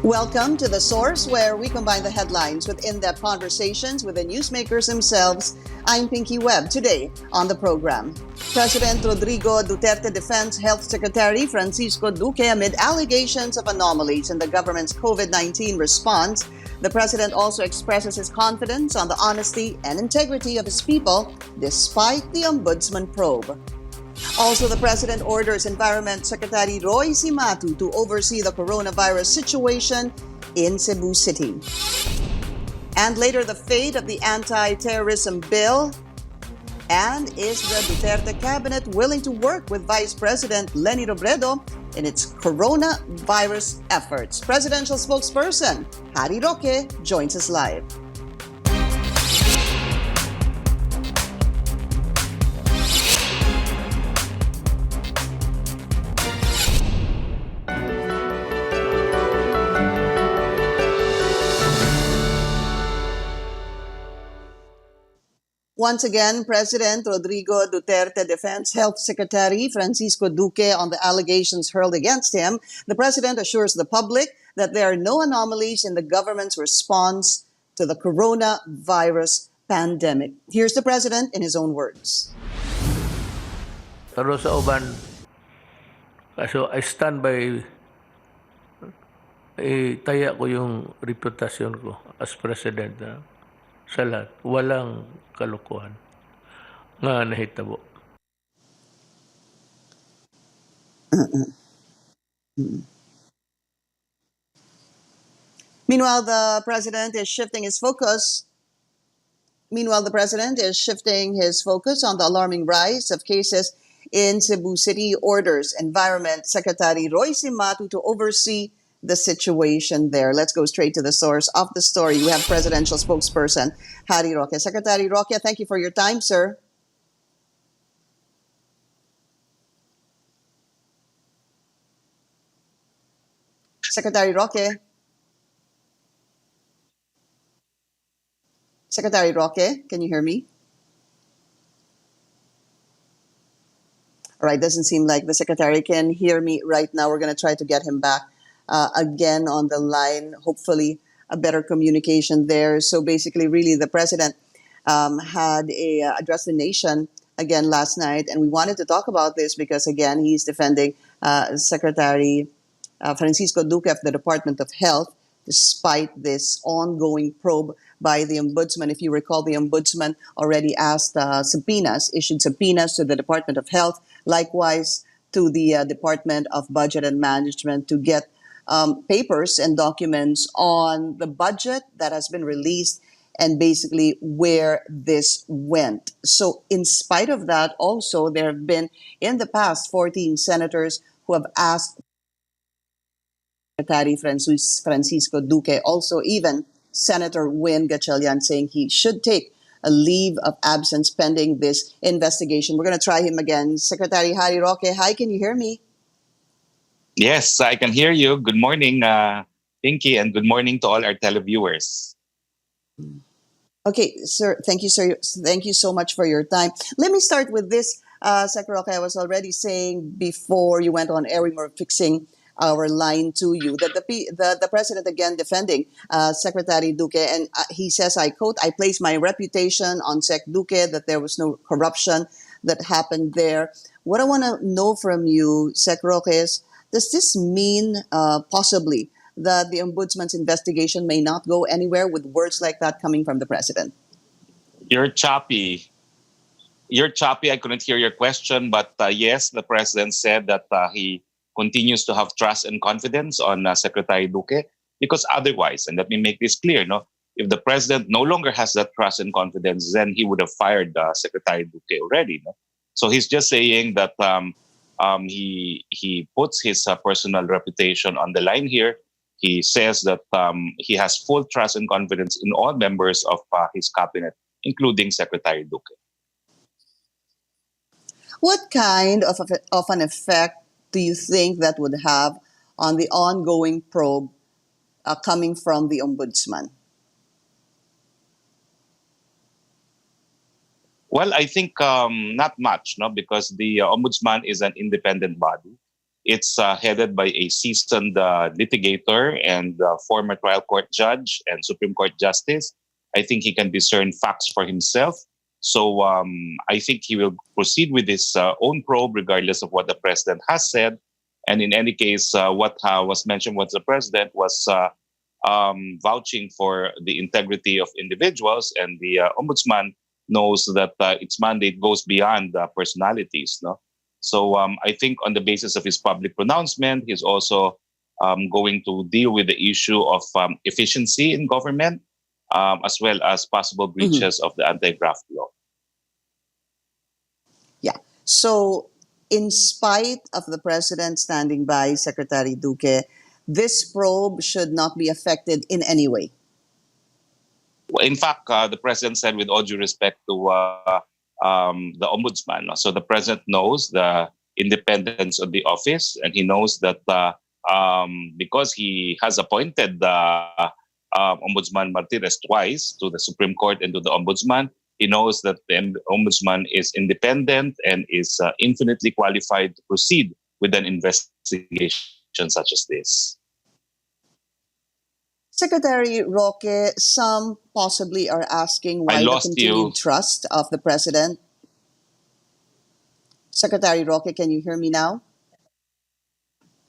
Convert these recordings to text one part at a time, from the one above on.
Welcome to The Source, where we combine the headlines with in-depth conversations with the newsmakers themselves. I'm Pinky Webb. Today on the program, President Rodrigo Duterte defends Health Secretary Francisco Duque amid allegations of anomalies in the government's COVID-19 response. The president also expresses his confidence on the honesty and integrity of his people despite the Ombudsman probe. Also, the president orders Environment Secretary Roy Cimatu to oversee the coronavirus situation in Cebu City. And later, the fate of the anti-terrorism bill. And is the Duterte Cabinet willing to work with Vice President Leni Robredo in its coronavirus efforts? Presidential spokesperson Harry Roque joins us live. Once again, President Rodrigo Duterte defends Health Secretary Francisco Duque on the allegations hurled against him. The president assures the public that there are no anomalies in the government's response to the coronavirus pandemic. Here's the president in his own words. Pero sa uban, kaso I stand by, taya ko yung reputasyon ko as president sa lahat. Walang kalokohan nga nahitabo. Meanwhile, the president is shifting his focus on the alarming rise of cases in Cebu City. Orders Environment Secretary Roy Cimatu to oversee the situation there. Let's go straight to the source of the story. We have presidential spokesperson Harry Roque. Secretary Roque, thank you for your time, sir. Secretary Roque. Secretary Roque, can you hear me? All right, doesn't seem like the secretary can hear me right now. We're going to try to get him back again on the line, hopefully a better communication there. So basically, really, the president had addressed the nation again last night, and we wanted to talk about this because, again, he's defending Secretary Francisco Duque of the Department of Health, despite this ongoing probe by the Ombudsman. If you recall, the Ombudsman already asked issued subpoenas to the Department of Health, likewise to the Department of Budget and Management to get papers and documents on the budget that has been released and basically where this went. So in spite of that, also, there have been, in the past, 14 senators who have asked Secretary Francisco Duque, also even Senator Win Gatchalian, saying he should take a leave of absence pending this investigation. We're going to try him again. Secretary Harry Roque, hi, can you hear me? Yes, I can hear you. Good morning, Pinky, and good morning to all our televiewers. Okay, sir. Thank you, sir. Thank you so much for your time. Let me start with this, Secretary Roque. I was already saying before you went on air, we were fixing our line to you, that the president again defending Secretary Duque, and he says, I quote, "I place my reputation on Sec Duque that there was no corruption that happened there." What I want to know from you, Sec Roque, is, does this mean possibly that the Ombudsman's investigation may not go anywhere with words like that coming from the president? You're choppy. I couldn't hear your question, but yes, the president said that he continues to have trust and confidence on Secretary Duque, because otherwise, and let me make this clear, if the president no longer has that trust and confidence, then he would have fired Secretary Duque already. So he's just saying that he puts his personal reputation on the line here. He says that he has full trust and confidence in all members of his cabinet, including Secretary Duque. What kind of an effect do you think that would have on the ongoing probe coming from the Ombudsman? Well, I think not much, because the Ombudsman is an independent body. It's headed by a seasoned litigator and former trial court judge and Supreme Court justice. I think he can discern facts for himself. So I think he will proceed with his own probe, regardless of what the president has said. And in any case, what was mentioned was the president was vouching for the integrity of individuals, and the ombudsman knows that its mandate goes beyond personalities. No, so I think on the basis of his public pronouncement, he's also going to deal with the issue of efficiency in government, as well as possible breaches of the anti-graft law. Yeah. So, in spite of the president standing by Secretary Duque, this probe should not be affected in any way. In fact, the president said, with all due respect to the ombudsman, so the president knows the independence of the office, and he knows that because he has appointed Ombudsman Martinez twice to the Supreme Court and to the ombudsman, he knows that the ombudsman is independent and is infinitely qualified to proceed with an investigation such as this. Secretary Roque, some possibly are asking why the continued trust of the president. Secretary Roque, can you hear me now?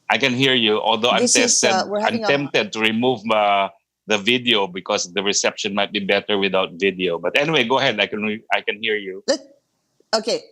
I can hear you, although I'm tempted to remove the video because the reception might be better without video. But anyway, go ahead. I can hear you. Okay.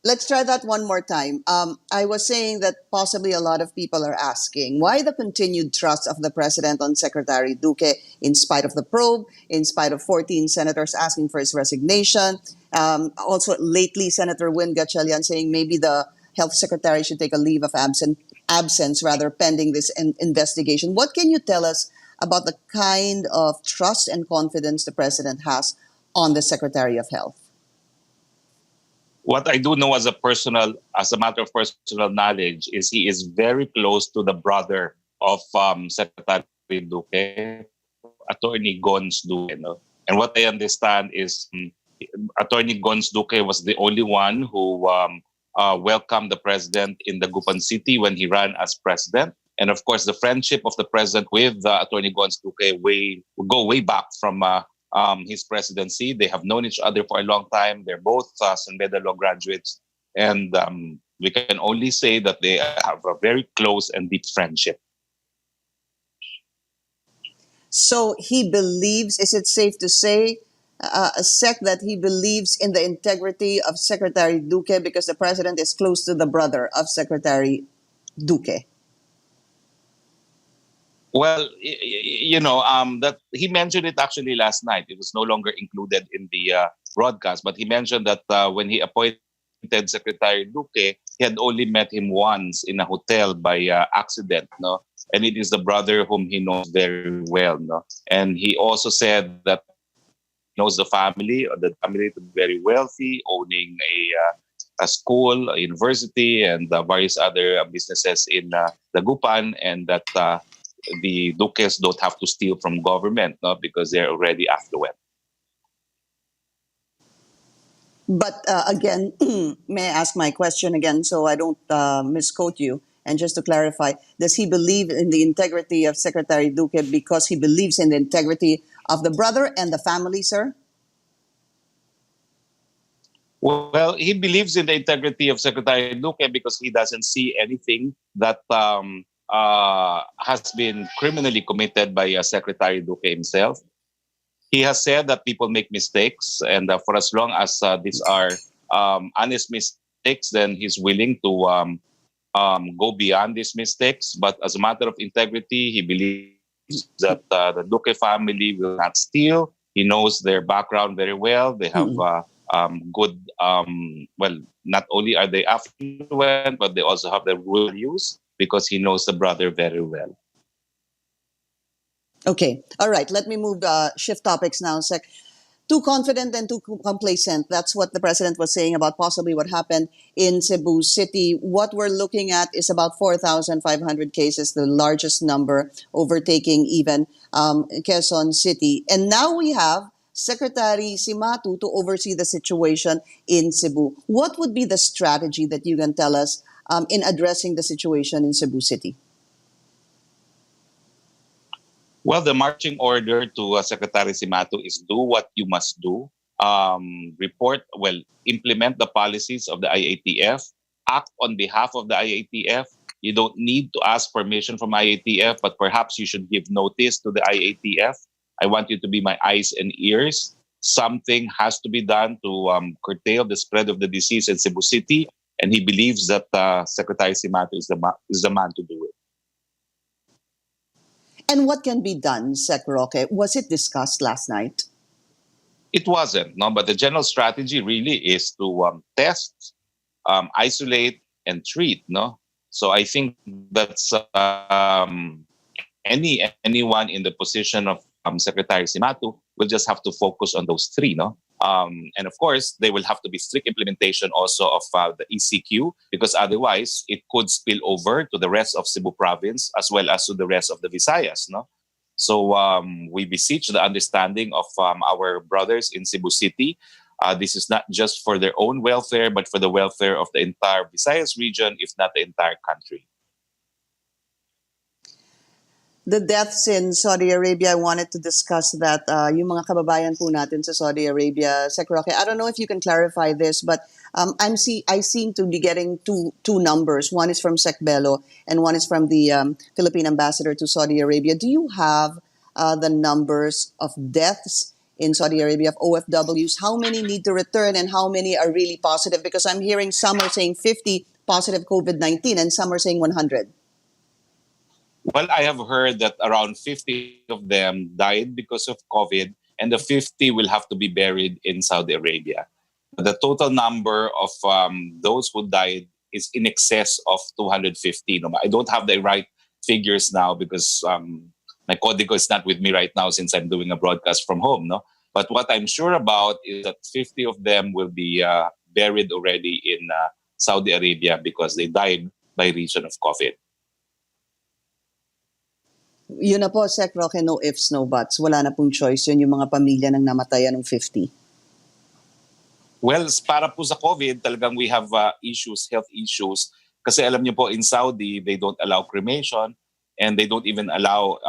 Let's try that one more time. I was saying that possibly a lot of people are asking why the continued trust of the president on Secretary Duque in spite of the probe, in spite of 14 senators asking for his resignation. Also, lately, Senator Win Gatchalian saying maybe the health secretary should take a leave of absence rather pending this investigation. What can you tell us about the kind of trust and confidence the president has on the Secretary of Health? What I do know as a matter of personal knowledge, is he is very close to the brother of Secretary Duque, Attorney Gons Duque. No? And what I understand is Attorney Gons Duque was the only one who welcomed the president in the Gupan City when he ran as president. And of course, the friendship of the president with Attorney Gons Duque go way back from his presidency. They have known each other for a long time. They're both San Beda Law graduates. And we can only say that they have a very close and deep friendship. So he believes, is it safe to say, Sec, that he believes in the integrity of Secretary Duque because the president is close to the brother of Secretary Duque? Well, that he mentioned it actually last night. It was no longer included in the broadcast, but he mentioned that when he appointed Secretary Duque, he had only met him once in a hotel by accident, no? And it is the brother whom he knows very well, no? And he also said that he knows the family to be very wealthy, owning a school, a university, and various other businesses in the Gupan, and that the Duques don't have to steal from government, no, because they're already affluent. But again, may I ask my question again so I don't misquote you? And just to clarify, does he believe in the integrity of Secretary Duque because he believes in the integrity of the brother and the family, sir? Well, he believes in the integrity of Secretary Duque because he doesn't see anything that has been criminally committed by Secretary Duque himself. He has said that people make mistakes, and for as long as these are honest mistakes, then he's willing to go beyond these mistakes. But as a matter of integrity, he believes that the Duque family will not steal. He knows their background very well. They have good, well, not only are they affluent, but they also have their values because he knows the brother very well. Okay. All right. Let me shift topics now, Sec. Too confident and too complacent. That's what the president was saying about possibly what happened in Cebu City. What we're looking at is about 4,500 cases, the largest number, overtaking even Quezon City. And now we have Secretary Cimatu to oversee the situation in Cebu. What would be the strategy that you can tell us in addressing the situation in Cebu City? Well, the marching order to Secretary Cimatu is do what you must do. Implement the policies of the IATF, act on behalf of the IATF. You don't need to ask permission from IATF, but perhaps you should give notice to the IATF. I want you to be my eyes and ears. Something has to be done to curtail the spread of the disease in Cebu City, and he believes that Secretary Cimatu is the man to do it. And what can be done, Sec Roque? Was it discussed last night? It wasn't, no. But the general strategy really is to test, isolate, and treat, no. So I think that's anyone in the position of Secretary Cimatu will just have to focus on those three, no. And of course, there will have to be strict implementation also of the ECQ, because otherwise it could spill over to the rest of Cebu province as well as to the rest of the Visayas, no. So we beseech the understanding of our brothers in Cebu City. This is not just for their own welfare, but for the welfare of the entire Visayas region, if not the entire country. The deaths in Saudi Arabia, I wanted to discuss that. Yung mga kababayan po natin sa Saudi Arabia, Sec Roque, I don't know if you can clarify this, but I seem to be getting two numbers. One is from Sec Bello and one is from the Philippine ambassador to Saudi Arabia. Do you have the numbers of deaths in Saudi Arabia of OFWs? How many need to return and how many are really positive? Because I'm hearing some are saying 50 positive COVID-19 and some are saying 100. Well, I have heard that around 50 of them died because of COVID, and the 50 will have to be buried in Saudi Arabia. The total number of those who died is in excess of 250. No, I don't have the right figures now because my código is not with me right now since I'm doing a broadcast from home. No, but what I'm sure about is that 50 of them will be buried already in Saudi Arabia because they died by reason of COVID. Yun na po, Sec Roque, no ifs, no buts. Wala na pong choice yun, yung mga pamilya ng namatayan ng 50. Well, para po sa COVID, talagang we have health issues. Kasi alam niyo po, in Saudi, they don't allow cremation and they don't even allow,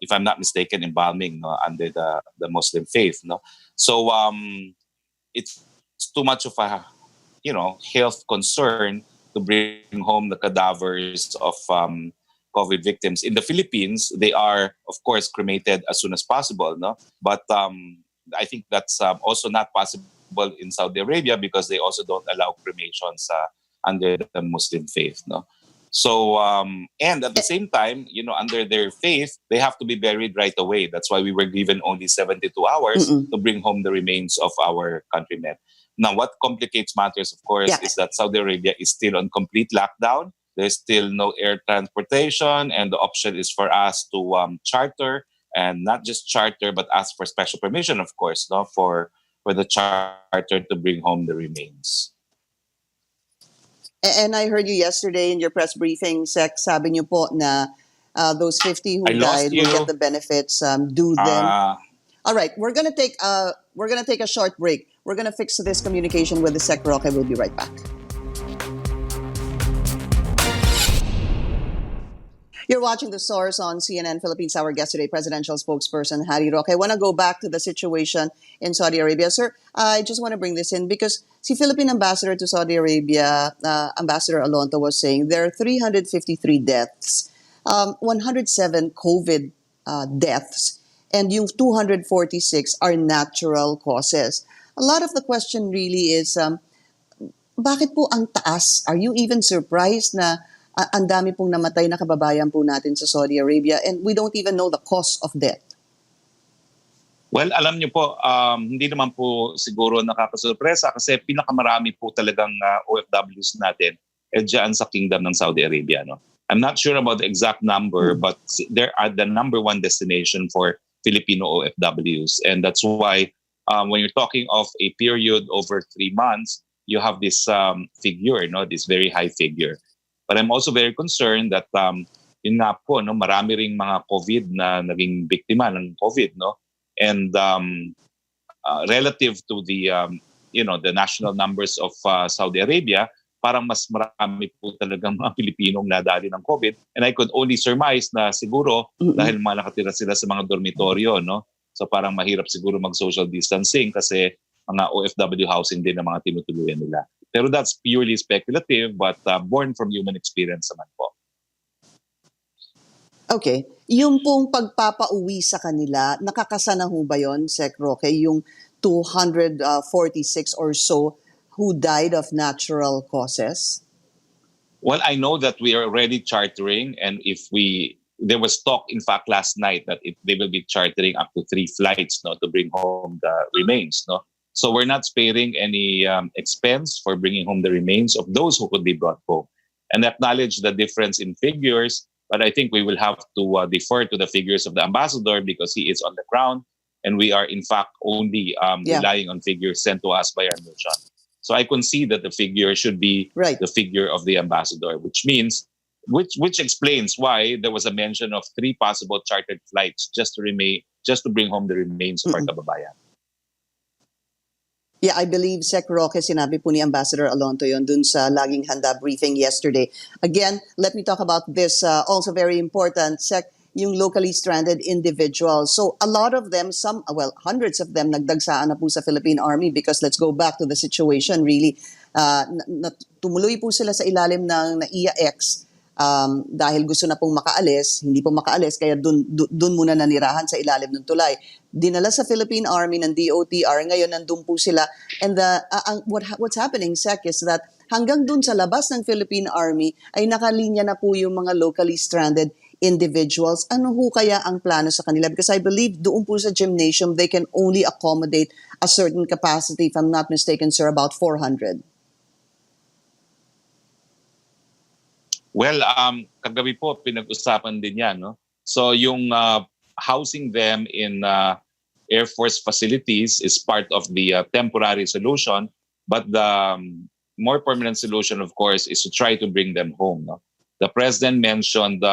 if I'm not mistaken, embalming, no, under the Muslim faith. No? So it's too much of a health concern to bring home the cadavers of COVID victims. In the Philippines, they are, of course, cremated as soon as possible. No, but I think that's also not possible in Saudi Arabia because they also don't allow cremations under the Muslim faith. No, so and at the same time, under their faith, they have to be buried right away. That's why we were given only 72 hours to bring home the remains of our countrymen. Now, what complicates matters, of course, is that Saudi Arabia is still on complete lockdown. There's still no air transportation, and the option is for us to charter, and not just charter, but ask for special permission, of course, no, for the charter to bring home the remains. And I heard you yesterday in your press briefing, Sec, sabi niyo po na those 50 who died will get the benefits due them. All right, we're gonna take a short break. We're gonna fix this communication with the Sec Roque. We'll be right back. You're watching The Source on CNN Philippines. Our guest today, Presidential Spokesperson Harry Roque. I want to go back to the situation in Saudi Arabia. Sir, I just want to bring this in because the Philippine ambassador to Saudi Arabia, Ambassador Alonto, was saying there are 353 deaths, 107 COVID deaths, and yung 246 are natural causes. A lot of the question really is, bakit po ang taas? Are you even surprised na ang dami pong namatay na kababayan po natin sa Saudi Arabia and we don't even know the cause of death? Well, alam niyo po, hindi naman po siguro nakakasurpresa kasi pinakamarami po talagang OFWs natin dyan sa Kingdom ng Saudi Arabia. No? I'm not sure about the exact number, but they are the number one destination for Filipino OFWs. And that's why when you're talking of a period over 3 months, you have this figure, this very high figure. But I'm also very concerned that yun nga po, marami ring mga COVID na naging biktima ng COVID, no? And relative to the the national numbers of Saudi Arabia, parang mas marami po talagang mga Pilipinong nadali ng COVID. And I could only surmise na siguro dahil mga nakatira sila sa mga dormitoryo, no? So parang mahirap siguro mag-social distancing kasi mga OFW housing din ang mga tinutuluyan nila. Pero that's purely speculative but born from human experience naman po. Okay. Yung pong pagpapauwi sa kanila, nakakasana ho ba yun, Sec Roque, yung 246 or so who died of natural causes? Well, I know that we are already chartering, and there was talk, in fact, last night that they will be chartering up to 3 flights, no, to bring home the remains, no. So we're not sparing any expense for bringing home the remains of those who could be brought home, and acknowledge the difference in figures. But I think we will have to defer to the figures of the ambassador because he is on the ground, and we are in fact only relying on figures sent to us by our mission. So I concede that the figure should be the figure of the ambassador, which explains why there was a mention of 3 possible chartered flights just to bring home the remains of our kababayan. Yeah, I believe Sec Roque, sinabi po ni Ambassador Alonto yon dun sa Laging Handa briefing yesterday. Again, let me talk about this, also very important, Sec, yung locally stranded individuals. So a lot of them, hundreds of them, nagdagsaan na po sa Philippine Army because let's go back to the situation really. Tumuloy po sila sa ilalim ng NAIA X dahil gusto na pong makaalis, hindi po makaalis, kaya dun muna nanirahan sa ilalim ng tulay. Dinala sa Philippine Army ng DOTR, ngayon nandun po sila. And what's happening, Sec, is that hanggang dun sa labas ng Philippine Army ay nakalinya na po yung mga locally stranded individuals. Ano ho kaya ang plano sa kanila? Because I believe doon po sa gymnasium, they can only accommodate a certain capacity, if I'm not mistaken, sir, about 400. Well, kagabi po, pinag-usapan din yan, no? So yung housing them in Air Force facilities is part of the temporary solution, but the more permanent solution, of course, is to try to bring them home, no? The President mentioned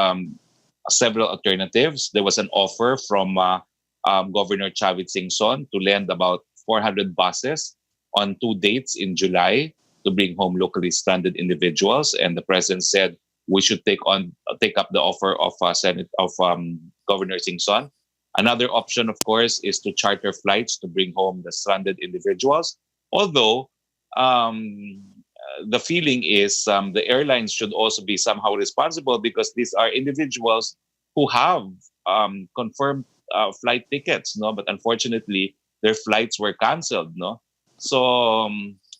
several alternatives. There was an offer from Governor Chavit Singson to lend about 400 buses on 2 dates in July to bring home locally stranded individuals. And the President said we should take up the offer of Governor Singson. Another option, of course, is to charter flights to bring home the stranded individuals. Although the feeling is the airlines should also be somehow responsible because these are individuals who have confirmed flight tickets, no? But unfortunately, their flights were canceled, no? So,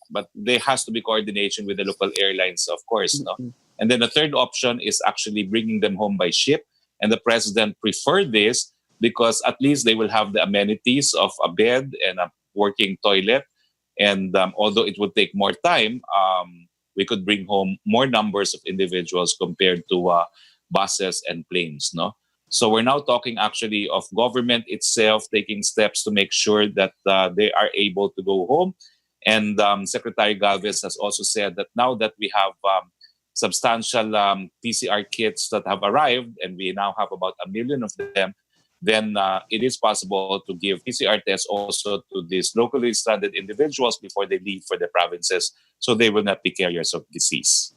but there has to be coordination with the local airlines, of course, no? And then the third option is actually bringing them home by ship. And the President preferred this because at least they will have the amenities of a bed and a working toilet. And although it would take more time, we could bring home more numbers of individuals compared to buses and planes, no? So we're now talking actually of government itself taking steps to make sure that they are able to go home. And Secretary Galvez has also said that now that we have substantial PCR kits that have arrived, and we now have about 1 million of them, then it is possible to give PCR tests also to these locally stranded individuals before they leave for the provinces, so they will not be carriers of disease.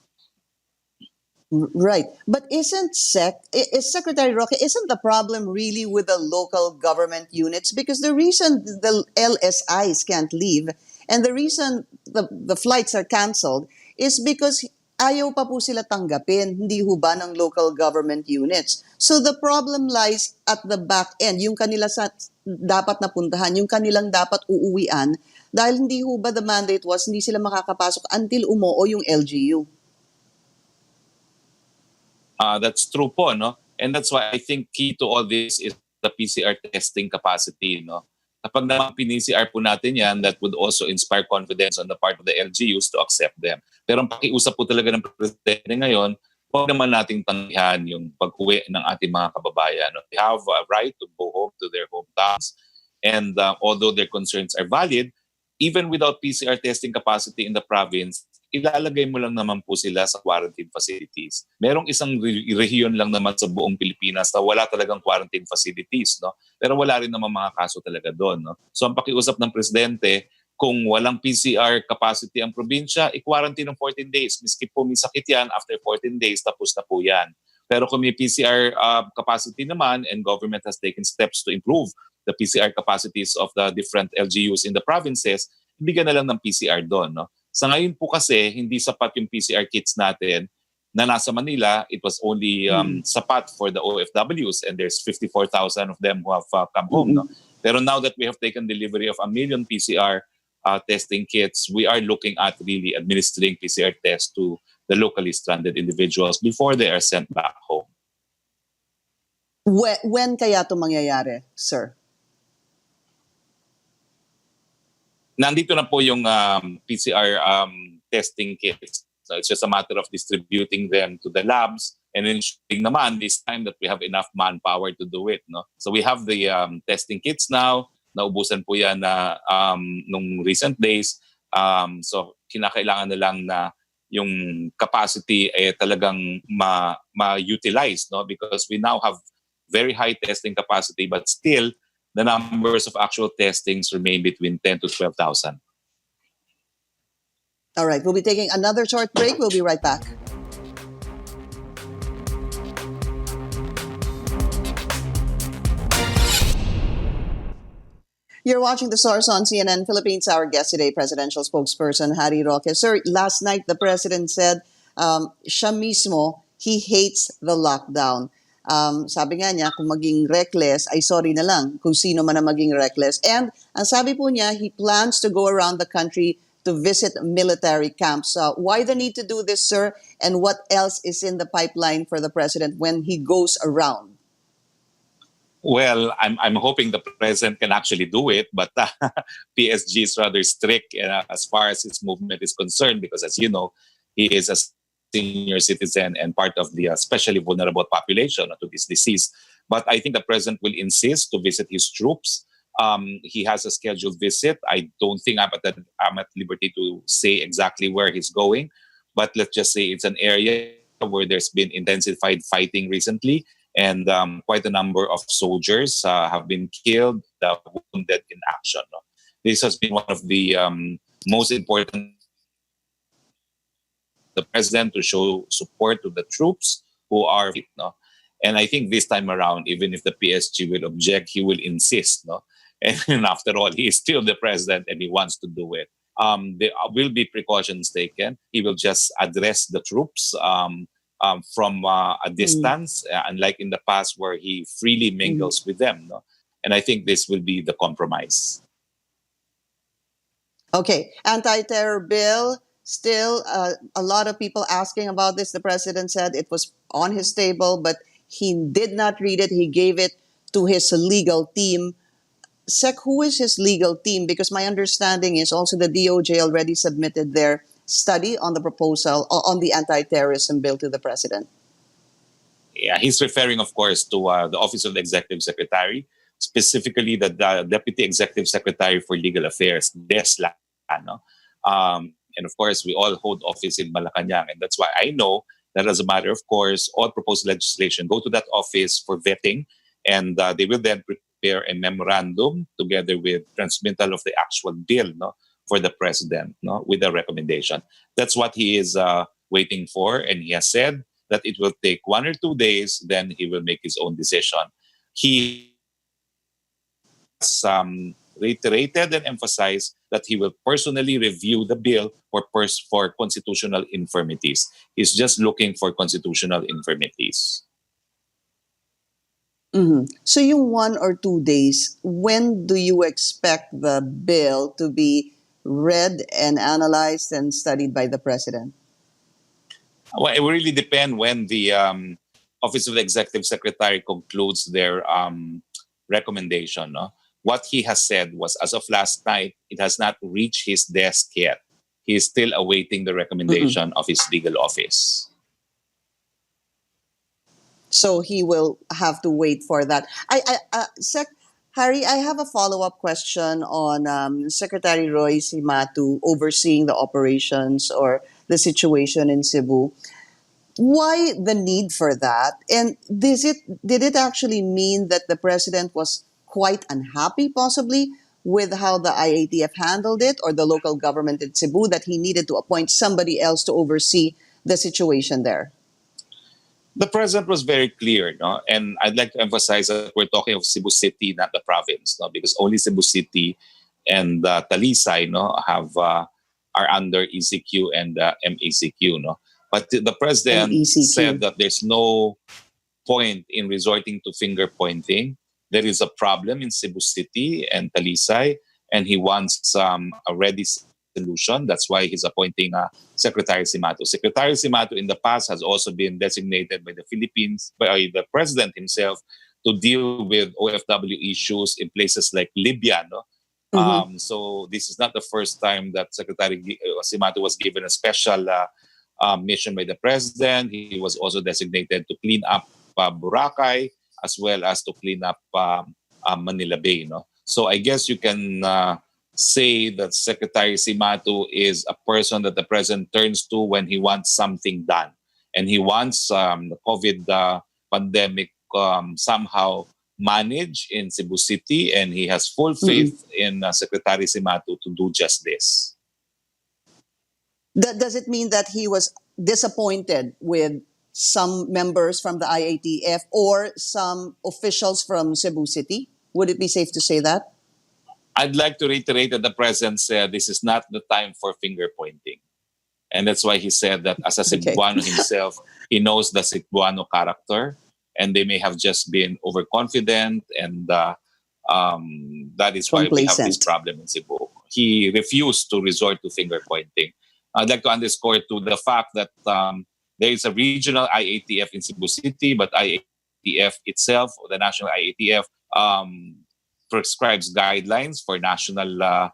Right. But Secretary Roque, isn't the problem really with the local government units? Because the reason the LSIs can't leave and the reason the flights are canceled is because ayaw pa po sila tanggapin, hindi ho ba ng local government units. So the problem lies at the back end, yung kanila dapat napuntahan, yung kanilang dapat uuwian, dahil hindi ho ba the mandate was hindi sila makakapasok until umuo yung LGU. That's true po, no? And that's why I think key to all this is the PCR testing capacity, no? Kapag naman PCR po natin yan, that would also inspire confidence on the part of the LGUs to accept them. Pero ang pakiusap po talaga ng Presidente ngayon, huwag naman nating tanggihan yung pag-uwi ng ating mga kababayan. No? They have a right to go home to their hometowns. And although their concerns are valid, even without PCR testing capacity in the province, ilalagay mo lang naman po sila sa quarantine facilities. Merong isang rehiyon lang naman sa buong Pilipinas na wala talagang quarantine facilities, no? Pero wala rin naman mga kaso talaga doon, no? So ang pakiusap ng Presidente, Kung walang PCR capacity ang probinsya, i-quarantine ng 14 days. Miski po may sakit yan, after 14 days, tapos na po yan. Pero kung may PCR capacity naman and government has taken steps to improve the PCR capacities of the different LGUs in the provinces, bigyan na lang ng PCR doon. No? Sa ngayon po kasi, hindi sapat yung PCR kits natin na nasa Manila. It was only sapat for the OFWs and there's 54,000 of them who have come home. No? Pero now that we have taken delivery of 1 million PCR testing kits, we are looking at really administering PCR tests to the locally stranded individuals before they are sent back home. When kaya ito mangyayari, sir? Nandito na po yung PCR testing kits. So it's just a matter of distributing them to the labs and ensuring naman this time that we have enough manpower to do it. No? So we have the testing kits now. Naubusan po yan na nung recent days. So kinakailangan na lang na yung capacity talagang ma-utilize, no? Because we now have very high testing capacity, but still the numbers of actual testings remain between 10 to 12,000. All right, we'll be taking another short break. We'll be right back. You're watching The Source on CNN Philippines. Our guest today, Presidential Spokesperson Harry Roque. Sir, last night the President said siya mismo, he hates the lockdown. Sabi nga niya, kung maging reckless, ay sorry na lang kung sino man ang maging reckless. And ang sabi po niya, he plans to go around the country to visit military camps. Why the need to do this, sir? And what else is in the pipeline for the President when he goes around? Well, I'm hoping the president can actually do it, but PSG is rather strict as far as his movement is concerned, because as you know, he is a senior citizen and part of the especially vulnerable population to this disease. But I think the president will insist to visit his troops. He has a scheduled visit. I don't think I'm at liberty to say exactly where he's going, but let's just say it's an area where there's been intensified fighting recently. And quite a number of soldiers have been killed, wounded in action. No? This has been one of the most important, the president to show support to the troops who are, no? And I think this time around, even if the PSG will object, he will insist. No? And after all, he is still the president and he wants to do it. There will be precautions taken. He will just address the troops from a distance, unlike in the past where he freely mingles with them. No? And I think this will be the compromise. Okay, anti-terror bill, still a lot of people asking about this. The President said it was on his table, but he did not read it. He gave it to his legal team. Sec, who is his legal team? Because my understanding is also the DOJ already submitted their study on the proposal on the anti-terrorism bill to the president. Yeah, he's referring, of course, to the Office of the Executive Secretary, specifically the Deputy Executive Secretary for Legal Affairs, DESLA. No? And of course, we all hold office in Malacanang. And that's why I know that as a matter of course, all proposed legislation go to that office for vetting. And they will then prepare a memorandum together with transmittal of the actual bill, no? For the president, no, with a recommendation. That's what he is waiting for, and he has said that it will take 1 or 2 days, then he will make his own decision. He has reiterated and emphasized that he will personally review the bill for constitutional infirmities. He's just looking for constitutional infirmities. So yung 1 or 2 days, when do you expect the bill to be read and analyzed and studied by the president? Well, it will really depend when the Office of the Executive Secretary concludes their recommendation. No? What he has said was, as of last night, it has not reached his desk yet. He is still awaiting the recommendation of his legal office. So he will have to wait for that. Harry, I have a follow-up question on Secretary Roy Cimatu overseeing the operations or the situation in Cebu. Why the need for that? And did it actually mean that the president was quite unhappy, possibly, with how the IATF handled it or the local government in Cebu that he needed to appoint somebody else to oversee the situation there? The president was very clear, no? And I'd like to emphasize that we're talking of Cebu City, not the province, no? Because only Cebu City and Talisay, no, are under ECQ and MECQ, no. But the president said that there's no point in resorting to finger pointing. There is a problem in Cebu City and Talisay, and he wants a ready solution. That's why he's appointing Secretary Cimatu. Secretary Cimatu in the past has also been designated by the Philippines, by the president himself, to deal with OFW issues in places like Libya. No? So this is not the first time that Secretary Cimatu was given a special mission by the president. He was also designated to clean up Boracay as well as to clean up Manila Bay. No? So I guess you can say that Secretary Cimatu is a person that the president turns to when he wants something done. And he wants the COVID pandemic somehow managed in Cebu City, and he has full faith in Secretary Cimatu to do just this. Does it mean that he was disappointed with some members from the IATF or some officials from Cebu City? Would it be safe to say that? I'd like to reiterate that the president said this is not the time for finger pointing. And that's why he said that as a Cebuano himself, he knows the Cebuano character, and they may have just been overconfident, and that is why we have this problem in Cebu. He refused to resort to finger pointing. I'd like to underscore to the fact that there is a regional IATF in Cebu City, but IATF itself, or the national IATF, prescribes guidelines for national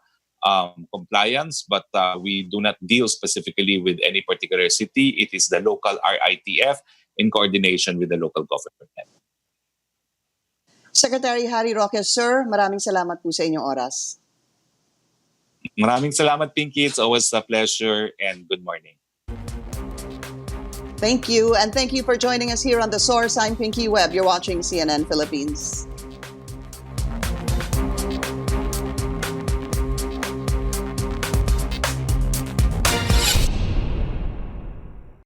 compliance, but we do not deal specifically with any particular city. It is the local RITF in coordination with the local government. Secretary Harry Roque, sir, maraming salamat po sa inyong oras. Maraming salamat, Pinky. It's always a pleasure, and good morning. Thank you, and thank you for joining us here on The Source. I'm Pinky Webb. You're watching CNN Philippines.